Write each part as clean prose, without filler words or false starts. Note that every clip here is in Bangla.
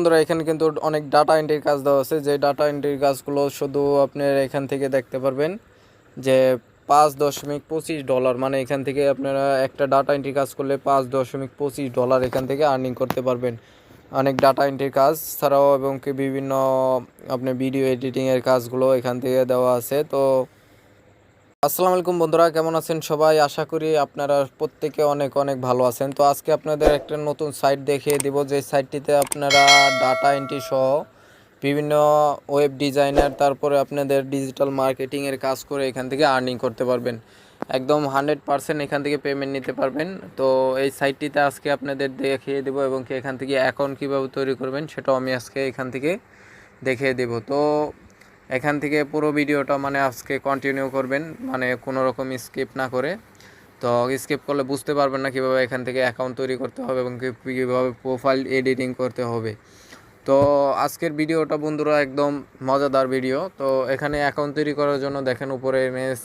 বন্ধুরা এখানে কিন্তু অনেক ডাটা এন্ট্রির কাজ দেওয়া আছে, যে ডাটা এন্ট্রির কাজগুলো শুধু আপনারা এখান থেকে দেখতে পারবেন যে $5.25, মানে এখান থেকে আপনারা একটা ডাটা এন্ট্রি কাজ করলে $5.25 এখান থেকে আর্নিং করতে পারবেন। অনেক ডাটা এন্ট্রির কাজ ছাড়াও এবং কি বিভিন্ন আপনার ভিডিও এডিটিংয়ের কাজগুলো এখান থেকে দেওয়া আছে। তো আসসালামু আলাইকুম বন্ধুরা, কেমন আছেন সবাই? আশা করি আপনারা প্রত্যেকে অনেক অনেক ভালো আছেন। তো আজকে আপনাদের একটা নতুন সাইট দেখিয়ে দিব, যে সাইটটিতে আপনারা ডাটা এন্ট্রি সহ বিভিন্ন ওয়েব ডিজাইনার, তারপরে আপনাদের ডিজিটাল মার্কেটিংয়ের কাজ করে এখান থেকে আর্নিং করতে পারবেন। একদম 100% এখান থেকে পেমেন্ট নিতে পারবেন। তো এই সাইটটিতে আজকে আপনাদের দেখিয়ে দেবো এবং কি এখান থেকে অ্যাকাউন্ট কীভাবে তৈরি করবেন সেটাও আমি আজকে এখান থেকে দেখিয়ে দেব। তো এখান থেকে পুরো ভিডিওটা মানে আজকে কন্টিনিউ করবেন, মানে কোনো রকম স্কিপ না করে। তো স্কিপ করলে বুঝতে পারবেন না কীভাবে এখান থেকে অ্যাকাউন্ট তৈরি করতে হবে এবং কীভাবে প্রোফাইল এডিটিং করতে হবে। তো আজকের ভিডিওটা বন্ধুরা একদম মজাদার ভিডিও। তো এখানে অ্যাকাউন্ট তৈরি করার জন্য দেখেন উপরে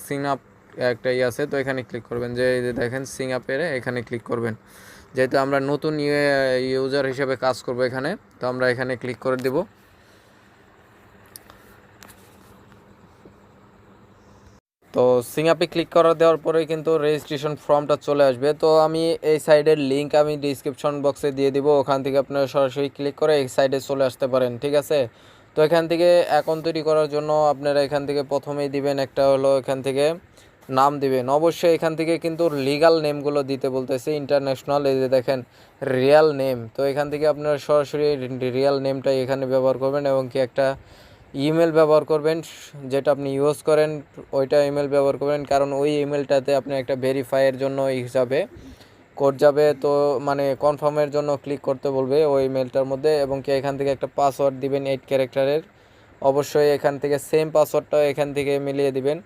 সিং আপ একটা আছে, তো এখানে ক্লিক করবেন। যে দেখেন সিং আপের এখানে ক্লিক করবেন, যেহেতু আমরা নতুন ইউজার হিসেবে কাজ করব এখানে, তো আমরা এখানে ক্লিক করে দেব। তো সিং আপে ক্লিক করা দেওয়ার পরে কিন্তু রেজিস্ট্রেশন ফর্মটা চলে আসবে। তো আমি এই সাইডের লিঙ্ক আমি ডিসক্রিপশন বক্সে দিয়ে দিব, ওখান থেকে আপনারা সরাসরি ক্লিক করে এই সাইডে চলে আসতে পারেন, ঠিক আছে। তো এখান থেকে অ্যাকাউন্ট তৈরি করার জন্য আপনারা এখান থেকে প্রথমেই দিবেন একটা হলো এখান থেকে নাম দিবেন। অবশ্যই এখান থেকে কিন্তু লিগাল নেমগুলো দিতে বলতেছে, ইন্টারন্যাশনাল, এই যে দেখেন রিয়াল নেম। তো এখান থেকে আপনারা সরাসরি রিয়াল নেমটাই এখানে ব্যবহার করবেন এবং কি একটা ইমেল ব্যবহার করবেন, যেটা আপনি ইউজ করেন ওইটা ইমেল ব্যবহার করবেন, কারণ ওই ইমেলটাতে আপনি একটা ভেরিফাইয়ের জন্য হিসাবে কোড যাবে, তো মানে কনফার্মের জন্য ক্লিক করতে বলবে ওই ইমেলটার মধ্যে। এবং কি এখান থেকে একটা পাসওয়ার্ড দিবেন 8 ক্যারেক্টারের। অবশ্যই এখান থেকে সেম পাসওয়ার্ডটা এখান থেকে মিলিয়ে দিবেন।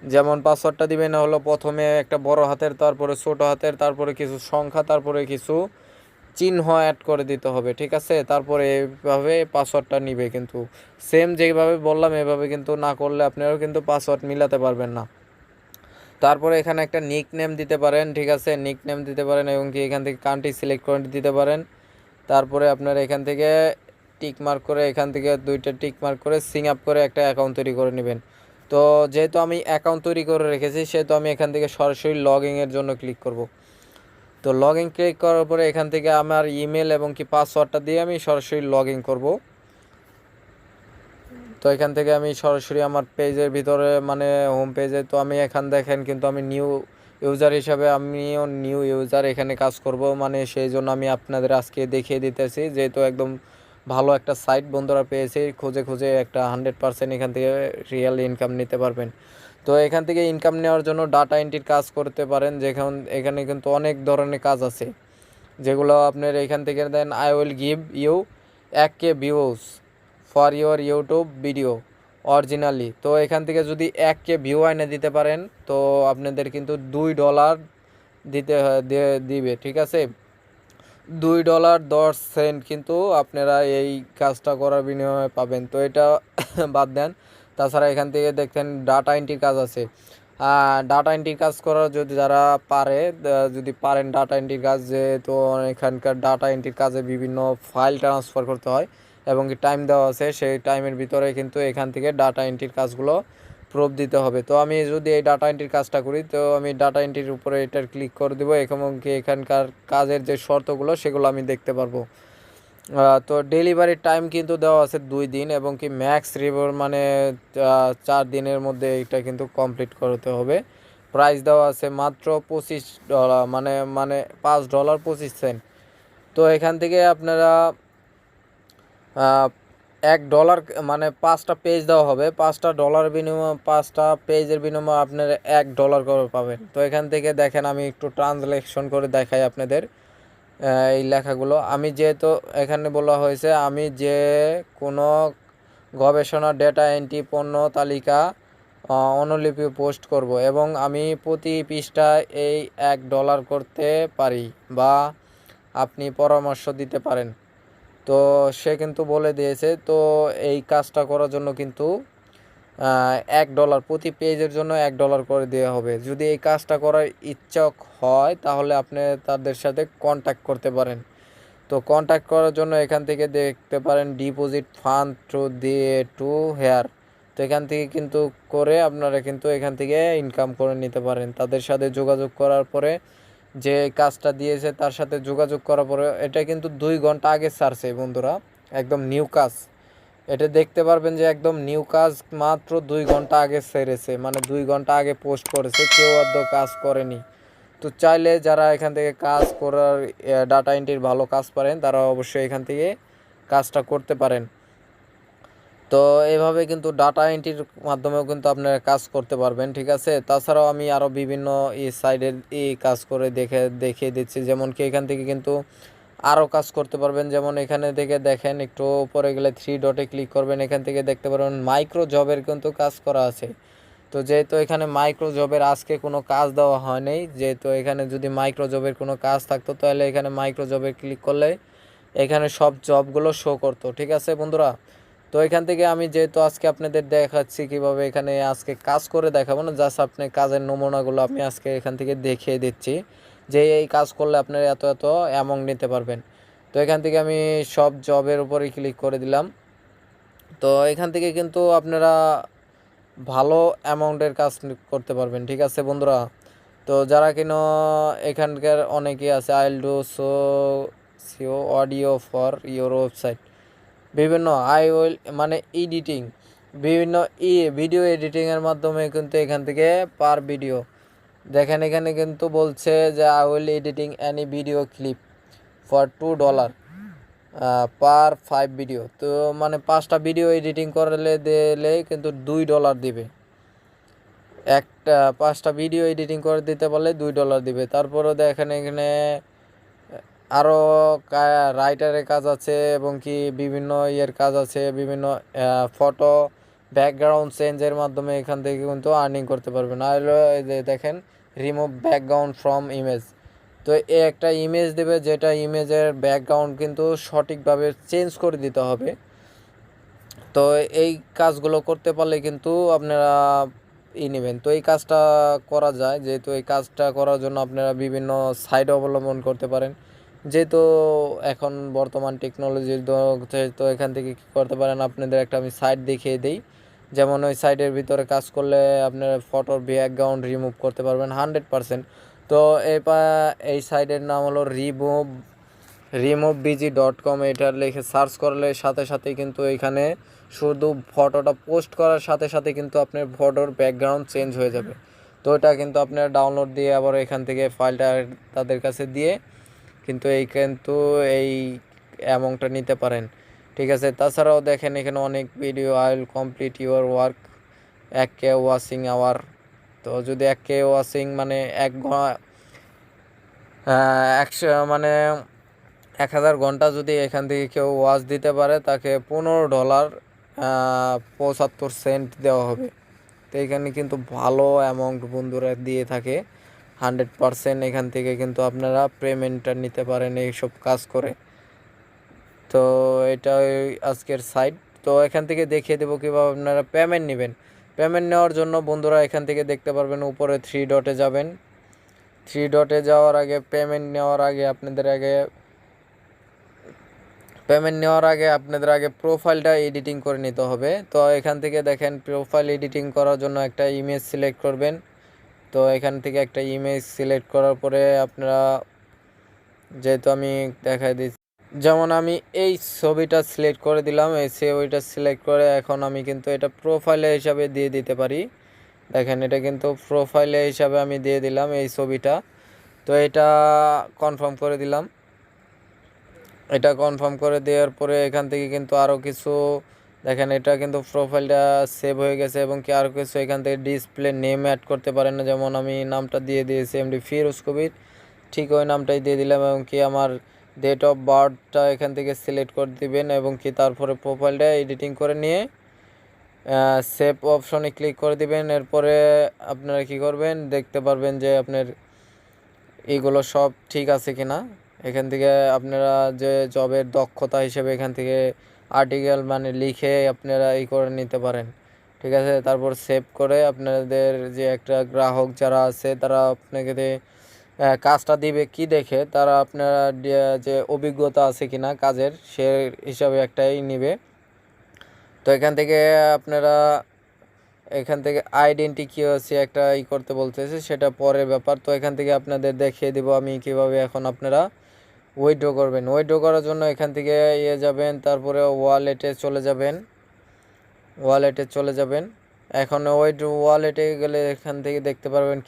যেমন পাসওয়ার্ডটা দিবেন হলো প্রথমে একটা বড় হাতের, তারপরে ছোট হাতের, তারপরে কিছু সংখ্যা, তারপরে কিছু চিহ্ন অ্যাড করে দিতে হবে, ঠিক আছে। তারপরে এইভাবে পাসওয়ার্ডটা নিবে, কিন্তু সেম যেভাবে বললাম এভাবে কিন্তু না করলে আপনারাও কিন্তু পাসওয়ার্ড মিলাতে পারবেন না। তারপরে এখানে একটা নিক নেম দিতে পারেন, ঠিক আছে, নিক নেম দিতে পারেন এবং কি এখান থেকে কান্ট্রি সিলেক্ট করে দিতে পারেন। তারপরে আপনারা এখান থেকে টিক মার্ক করে, এখান থেকে দুইটা টিক মার্ক করে সিং আপ করে একটা অ্যাকাউন্ট তৈরি করে নেবেন। তো যেহেতু আমি অ্যাকাউন্ট তৈরি করে রেখেছি, সেহেতু আমি এখান থেকে সরাসরি লগইনের জন্য ক্লিক করব। তো লগ ইন ক্লিক করার পরে এখান থেকে আমার ইমেল এবং কি পাসওয়ার্ডটা দিয়ে আমি সরাসরি লগ ইন করবো। তো এখান থেকে আমি সরাসরি আমার পেজের ভিতরে মানে হোম পেজে, তো আমি এখান দেখেন কিন্তু আমি নিউ ইউজার হিসাবে, আমিও নিউ ইউজার এখানে কাজ করব, মানে সেই জন্য আমি আপনাদের আজকে দেখিয়ে দিতেছি, যেহেতু একদম ভালো একটা সাইট বন্ধুরা পেয়েছি, খুঁজে খুঁজে একটা 100% এখান থেকে রিয়েল ইনকাম নিতে পারবেন। তো এখান থেকে ইনকাম নেওয়ার জন্য ডাটা এন্ট্রির কাজ করতে পারেন, যেখানে এখানে কিন্তু অনেক ধরনের কাজ আছে, যেগুলো আপনার এখান থেকে then I will give you 1K views for your YouTube video originally. তো এখান থেকে যদি 1K ভিউ এনে দিতে পারেন, তো আপনাদের কিন্তু $2 দিবে, ঠিক আছে। $2.10 কিন্তু আপনারা এই কাজটা করার বিনিময়ে পাবেন। তো এটা বাদ দেন, তাছাড়া এখান থেকে দেখেন ডাটা এন্ট্রির কাজ আছে। ডাটা এন্ট্রির কাজ করার যদি যারা পারে, যদি পারেন ডাটা এন্ট্রির কাজ, যেহেতু এখানকার ডাটা এন্ট্রির কাজে বিভিন্ন ফাইল ট্রান্সফার করতে হয় এবং কি টাইম দেওয়া আছে, সেই টাইমের ভিতরে কিন্তু এখান থেকে ডাটা এন্ট্রির কাজগুলো প্রুফ দিতে হবে। তো আমি যদি এই ডাটা এন্ট্রির কাজটা করি, তো আমি ডাটা এন্ট্রির উপরে এটার ক্লিক করে দেবো এবং কি এখানকার কাজের যে শর্তগুলো সেগুলো আমি দেখতে পারবো। তো ডেলিভারি টাইম কিন্তু দেওয়া আছে 2 দিন এবং কি ম্যাক্স রিভিউ মানে 4 দিনের মধ্যে এটা কিন্তু কমপ্লিট করতে হবে। প্রাইস দেওয়া আছে মাত্র $25, মানে মানে $5.25। তো এখান থেকে আপনারা $1 মানে 5টা পেজ দেওয়া হবে, $5 বিনিময়ে 5টা পেজের বিনিময়ে আপনার $1 করে পাবেন। তো এখান থেকে দেখেন আমি একটু ট্রান্সলেশন করে দেখাই আপনাদের এই লেখাগুলো। আমি যেহেতু এখানে বলা হয়েছে আমি যে কোনো গবেষণা ডেটা এন্ট্রি পণ্য তালিকা অনুলিপি পোস্ট করব এবং আমি প্রতি পৃষ্ঠায় এই $1 করতে পারি বা আপনি পরামর্শ দিতে পারেন। তো সে কিন্তু বলে দিয়েছে, তো এই কাজটা করার জন্য কিন্তু $1 প্রতি পেজের জন্য $1 করে দেওয়া হবে। যদি এই কাজটা করার ইচ্ছুক হয় তাহলে আপনি তাদের সাথে কন্ট্যাক্ট করতে পারেন। তো তো কন্ট্যাক্ট করার জন্য এখান থেকে দেখতে পারেন ডিপোজিট ফান্ড টু হেয়ার। তো এখান থেকে কিন্তু করে আপনারা কিন্তু এখান থেকে ইনকাম করে নিতে পারেন। তাদের সাথে যোগাযোগ করার পরে যে কাজটা দিয়েছে তার সাথে যোগাযোগ করার পরে, এটা কিন্তু 2 ঘন্টা আগে ছাড়ছে বন্ধুরা, একদম নিউ কাজ। এটা দেখতে পারবেন যে একদম নিউ কাজ, মাত্র 2 ঘন্টা আগে ছেড়েছে, মানে 2 ঘন্টা আগে পোস্ট করেছে, কেউ আদৌ কাজ করেনি। তো চাইলে যারা এখান থেকে কাজ করার ডাটা এন্ট্রির ভালো কাজ পারেন তারা অবশ্যই এখান থেকে কাজটা করতে পারেন। তো এইভাবে কিন্তু ডাটা এন্ট্রির মাধ্যমেও কিন্তু আপনারা কাজ করতে পারবেন, ঠিক আছে। তাছাড়াও আমি আরও বিভিন্ন এই সাইডের এই কাজ করে দেখিয়ে দিচ্ছি, যেমন কি এখান থেকে কিন্তু আরও কাজ করতে পারবেন। যেমন এখানে থেকে দেখেন, একটু উপরে গেলে 3 ডটে ক্লিক করবেন, এখান থেকে দেখতে পারবেন মাইক্রো জবের কিন্তু কাজ করা আছে। তো যেহেতু এখানে মাইক্রো জবের আজকে কোনো কাজ দেওয়া হয়নি, যেহেতু এখানে যদি মাইক্রো জবের কোনো কাজ থাকতো তাহলে এখানে মাইক্রো জবে ক্লিক করলে এখানে সব জবগুলো শো করতো, ঠিক আছে বন্ধুরা। তো এখান থেকে আমি যেহেতু আজকে আপনাদের দেখাচ্ছি কীভাবে এখানে আজকে কাজ করে দেখাবো না, জাস্ট আপনি কাজের নমুনাগুলো আমি আজকে এখান থেকে দেখিয়ে দিচ্ছি যে এই কাজ করলে আপনারা এত এত অ্যামাউন্ট নিতে পারবেন। তো এখান থেকে আমি সব জবের উপরে ক্লিক করে দিলাম। তো এখান থেকে কিন্তু আপনারা ভালো অ্যামাউন্টের কাজ করতে পারবেন, ঠিক আছে বন্ধুরা। তো যারা কিনা এখানকার অনেকেই আছে, I'll do SEO audit for your website, বিভিন্ন আই উইল মানে এডিটিং, বিভিন্ন ভিডিও এডিটিংয়ের মাধ্যমে কিন্তু এখান থেকে পার ভিডিও দেখেন, এখানে কিন্তু বলছে যে I will editing any video clip for $2 per 5 video. তো মানে 5টা ভিডিও এডিটিং করলে দিলে কিন্তু $2 দিবে, একটা 5টা ভিডিও এডিটিং করে দিতে পারলে $2 দিবে। তারপরেও দেখেন এখানে আরও রাইটারের কাজ আছে এবং কি বিভিন্ন ইয়ের কাজ আছে, বিভিন্ন ফটো ব্যাকগ্রাউন্ড চেঞ্জের মাধ্যমে এখান থেকে কিন্তু আর্নিং করতে পারবেন। আর এই যে দেখেন রিমুভ ব্যাকগ্রাউন্ড ফ্রম ইমেজ, তো এ একটা ইমেজ দেবে, যেটা ইমেজের ব্যাকগ্রাউন্ড কিন্তু সঠিকভাবে চেঞ্জ করে দিতে হবে। তো এই কাজগুলো করতে পারলে কিন্তু আপনারা নেবেন। তো এই কাজটা করা যায়, যেহেতু এই কাজটা করার জন্য আপনারা বিভিন্ন সাইট অবলম্বন করতে পারেন, যেহেতু এখন বর্তমান টেকনোলজির তো এখান থেকে কী করতে পারেন, আপনাদের একটা আমি সাইট দেখিয়ে দিই। যেমন ওই সাইটের ভিতরে কাজ করলে আপনারা ফটোর ব্যাকগ্রাউন্ড রিমুভ করতে পারবেন 100%। তো এই সাইটের নাম হলো removebg.com। এটা লিখে সার্চ করলে সাথে সাথেই কিন্তু এখানে শুধু ফটোটা পোস্ট করার সাথে সাথে কিন্তু আপনার ফটোর ব্যাকগ্রাউন্ড চেঞ্জ হয়ে যাবে। তো এটা কিন্তু আপনারা ডাউনলোড দিয়ে আবার এখান থেকে ফাইলটা তাদের কাছে দিয়ে কিন্তু এই অ্যামাউন্টটা নিতে পারেন, ঠিক আছে। তাছাড়াও দেখেন এখানে অনেক video, I will complete your work 1K watching hour. তো যদি 1K ওয়াচিং মানে 100 1000 ঘন্টা যদি এখান থেকে কেউ ওয়াচ দিতে পারে তাকে $15.75 দেওয়া হবে। তো এখানে কিন্তু ভালো অ্যামাউন্ট বন্ধুরা দিয়ে থাকে, 100% এখান থেকে কিন্তু আপনারা পেমেন্টটা নিতে পারেন এইসব কাজ করে। তো এটা আজকের সাইট। তো এখান থেকে দেখিয়ে দেবো কীভাবে আপনারা পেমেন্ট নেবেন। পেমেন্ট নেওয়ার জন্য বন্ধুরা এখান থেকে দেখতে পারবেন উপরে 3 ডটে যাবেন। 3 ডটে যাওয়ার আগে পেমেন্ট নেওয়ার আগে আপনাদের আগে প্রোফাইলটা এডিটিং করে নিতে হবে। তো এখান থেকে দেখেন প্রোফাইল এডিটিং করার জন্য একটা ইমেজ সিলেক্ট করবেন। তো এখান থেকে একটা ইমেজ সিলেক্ট করার পরে আপনারা, যেহেতু আমি দেখাই দিচ্ছি, যেমন আমি এই ছবিটা সিলেক্ট করে দিলাম, এই ছবিটা সিলেক্ট করে এখন আমি কিন্তু এটা প্রোফাইলে হিসাবে দিয়ে দিতে পারি। দেখেন এটা কিন্তু প্রোফাইলে হিসাবে আমি দিয়ে দিলাম এই ছবিটা। তো এটা কনফার্ম করে দিলাম। এটা কনফার্ম করে দেওয়ার পরে এখান থেকে কিন্তু আরও কিছু দেখেন, এটা কিন্তু প্রোফাইলটা সেভ হয়ে গেছে এবং কি আরও কিছু এখান থেকে ডিসপ্লে নেম অ্যাড করতে পারেন। যেমন আমি নামটা দিয়ে দিয়েছি এমডি ফিরোজ কবির, ঠিক ওই নামটাই দিয়ে দিলাম এবং কি আমার ডেট অফ বার্থটা এখান থেকে সিলেক্ট করে দিবেন এবং কি তারপরে প্রোফাইলটা এডিটিং করে নিয়ে সেভ অপশনে ক্লিক করে দিবেন। এরপরে আপনারা কি করবেন, দেখতে পারবেন যে আপনার এইগুলো সব ঠিক আছে কিনা। এখান থেকে আপনারা যে জবের দক্ষতা হিসেবে এখান থেকে আর্টিকেল মানে লিখে আপনারা করে নিতে পারেন, ঠিক আছে। তারপর সেভ করে আপনাদের যে একটা গ্রাহক যারা আছে তারা আপনাকে কাজটা দিবে কি দেখে তারা আপনারা যে অভিজ্ঞতা আছে কিনা কাজের সে হিসাবে একটাই নিবে। তো এখান থেকে আপনারা আইডেন্টি কি আছে একটা করতে বলতেছে, সেটা পরের ব্যাপার। তো এখান থেকে আপনাদের দেখিয়ে দেব আমি কিভাবে এখন আপনারা উইথড্র করবেন। উইথড্র করার জন্য এখান থেকে যাবেন, তারপরে ওয়ালেটে চলে যাবেন। এখন ওয়ালেটে গেলে এখান থেকে দেখতে পারবেন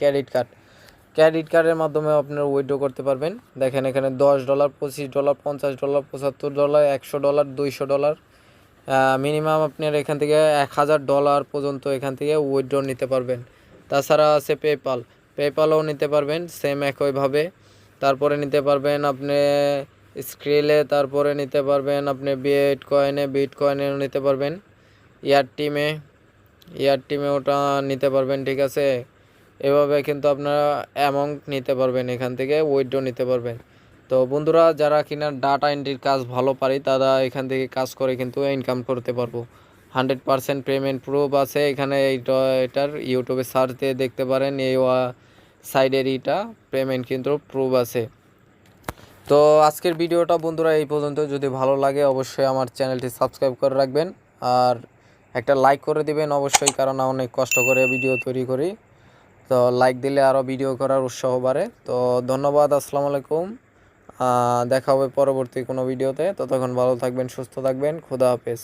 ক্রেডিট কার্ডের মাধ্যমে আপনারা উইথড্র করতে পারবেন। দেখেন এখানে $10, $25, $50, $75, $100, $200, মিনিমাম আপনার এখান থেকে $1000 পর্যন্ত এখান থেকে উইথড্র নিতে পারবেন। তাছাড়া আছে পেপালও নিতে পারবেন সেম একইভাবে। তারপরে নিতে পারবেন আপনি স্ক্রিলে, তারপরে নিতে পারবেন আপনি বিটকয়েনেও নিতে পারবেন, এয়ারটিমে ওটা নিতে পারবেন, ঠিক আছে। এভাবে কিন্তু আপনারা অ্যামাউন্ট নিতে পারবেন, এখান থেকে উইথড্র নিতে পারবেন। তো বন্ধুরা, যারা কিনা ডাটা এন্ট্রির কাজ ভালো পারি তারা এখান থেকে কাজ করে কিন্তু ইনকাম করতে পারবো। 100% পেমেন্ট প্রুফ আছে এখানে। এটার ইউটিউবে সার্চ দিয়ে দেখতে পারেন, এই সাইডের পেমেন্ট কিন্তু প্রুফ আছে। তো আজকের ভিডিওটা বন্ধুরা এই পর্যন্ত। যদি ভালো লাগে অবশ্যই আমার চ্যানেলটি সাবস্ক্রাইব করে রাখবেন আর একটা লাইক করে দিবেন অবশ্যই, কারণ অনেক কষ্ট করে ভিডিও তৈরি করি। তো লাইক দিলে আরও ভিডিও করার উৎসাহ বাড়ে। তো ধন্যবাদ, আসসালামু আলাইকুম। দেখা হবে পরবর্তী কোনো ভিডিওতে। ততক্ষণ ভালো থাকবেন, সুস্থ থাকবেন, খোদা হাফেজ।